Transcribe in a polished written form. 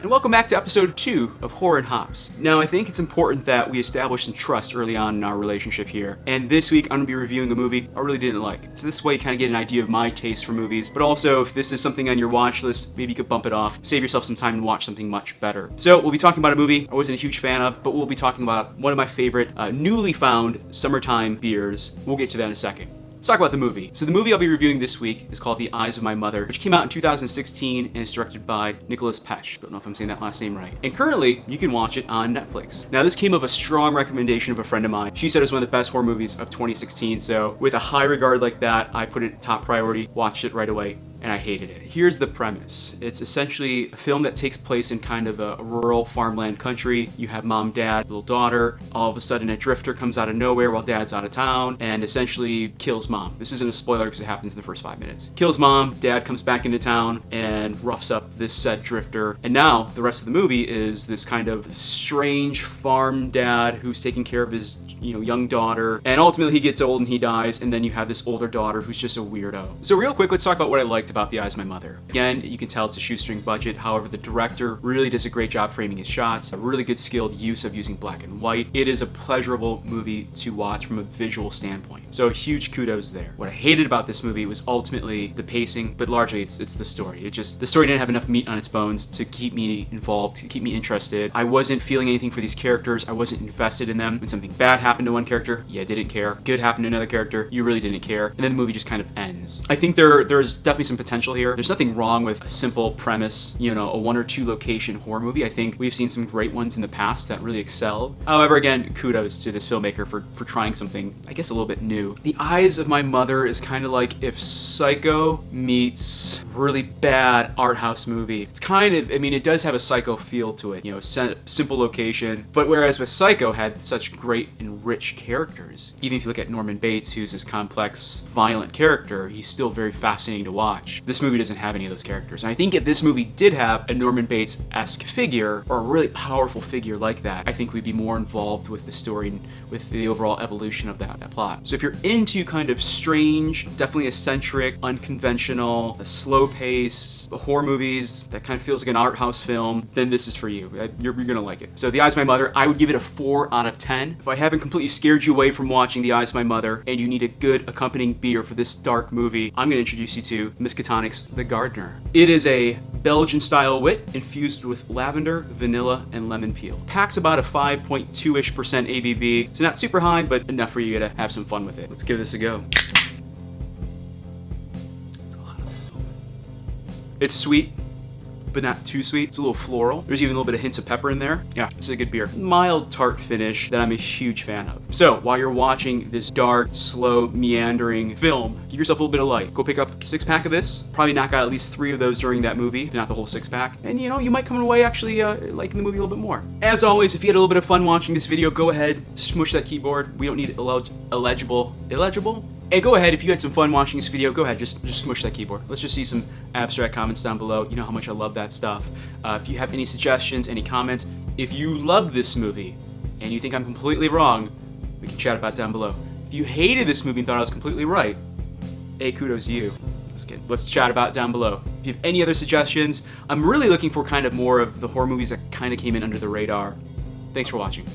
and welcome back to episode 2 of Horror and Hops. Now, I think it's important that we establish some trust early on in our relationship here, and this week I'm going to be reviewing a movie I really didn't like. So this way you kind of get an idea of my taste for movies, but also if this is something on your watch list, maybe you could bump it off, save yourself some time and watch something much better. So we'll be talking about a movie I wasn't a huge fan of, but we'll be talking about one of my favorite newly found summertime beers. We'll get to that in a second. Let's talk about the movie. So the movie I'll be reviewing this week is called The Eyes of My Mother, which came out in 2016 and is directed by Nicholas Pesce. Don't know if I'm saying that last name right. And currently, you can watch it on Netflix. Now, this came of a strong recommendation of a friend of mine. She said it was one of the best horror movies of 2016, so with a high regard like that, I put it top priority, watched it right away, and I hated it. Here's the premise. It's essentially a film that takes place in kind of a rural farmland country. You have mom, dad, little daughter. All of a sudden a drifter comes out of nowhere while dad's out of town and essentially kills mom. This isn't a spoiler because it happens in the first 5 minutes. Kills mom, dad comes back into town and roughs up this said drifter. And now the rest of the movie is this kind of strange farm dad who's taking care of his young daughter, and ultimately he gets old and he dies, and then you have this older daughter who's just a weirdo. So real quick, let's talk about what I liked about The Eyes of My Mother. Again, you can tell it's a shoestring budget, however the director really does a great job framing his shots, a really good skilled use of using black and white. It is a pleasurable movie to watch from a visual standpoint. So huge kudos there. What I hated about this movie was ultimately the pacing, but largely it's the story. The story didn't have enough meat on its bones to keep me involved, to keep me interested. I wasn't feeling anything for these characters. I wasn't invested in them. When something bad happened to one character, you didn't care. Good happened to another character, you really didn't care. And then the movie just kind of ends. I think there's definitely some potential here. There's nothing wrong with a simple premise, a 1 or 2 location horror movie. I think we've seen some great ones in the past that really excel. However, again, kudos to this filmmaker for trying something, I guess, a little bit new. The Eyes of My Mother is kind of like if Psycho meets really bad art house movie. It's kind of, it does have a Psycho feel to it, simple location, but whereas with Psycho had such great and rich characters. Even if you look at Norman Bates, who's this complex, violent character, he's still very fascinating to watch. This movie doesn't have any of those characters. And I think if this movie did have a Norman Bates-esque figure, or a really powerful figure like that, I think we'd be more involved with the story and with the overall evolution of that plot. So if you're into kind of strange, definitely eccentric, unconventional, slow-paced horror movies that kind of feels like an art house film, then this is for you. You're gonna like it. So The Eyes of My Mother, I would give it a 4 out of 10. If I haven't completely scared you away from watching The Eyes of My Mother and you need a good accompanying beer for this dark movie, I'm going to introduce you to Miskatonic's The Gardener. It is a Belgian-style wit infused with lavender, vanilla, and lemon peel. Packs about a 5.2-ish% ABV, so not super high, but enough for you to have some fun with it. Let's give this a go. It's sweet, but not too sweet. It's a little floral. There's even a little bit of hints of pepper in there. Yeah, it's a good beer. Mild tart finish that I'm a huge fan of. So while you're watching this dark, slow, meandering film, give yourself a little bit of light. Go pick up a 6-pack of this. Probably knock out at least 3 of those during that movie, if not the whole 6-pack. And you might come away actually liking the movie a little bit more. As always, if you had a little bit of fun watching this video, go ahead, smush that keyboard. We don't need illegible? And go ahead, if you had some fun watching this video, go ahead, just smush that keyboard. Let's just see some abstract comments down below. You know how much I love that stuff. If you have any suggestions, any comments, if you love this movie and you think I'm completely wrong, we can chat about it down below. If you hated this movie and thought I was completely right, hey, kudos to you. Just kidding. Let's chat about it down below. If you have any other suggestions, I'm really looking for kind of more of the horror movies that kind of came in under the radar. Thanks for watching.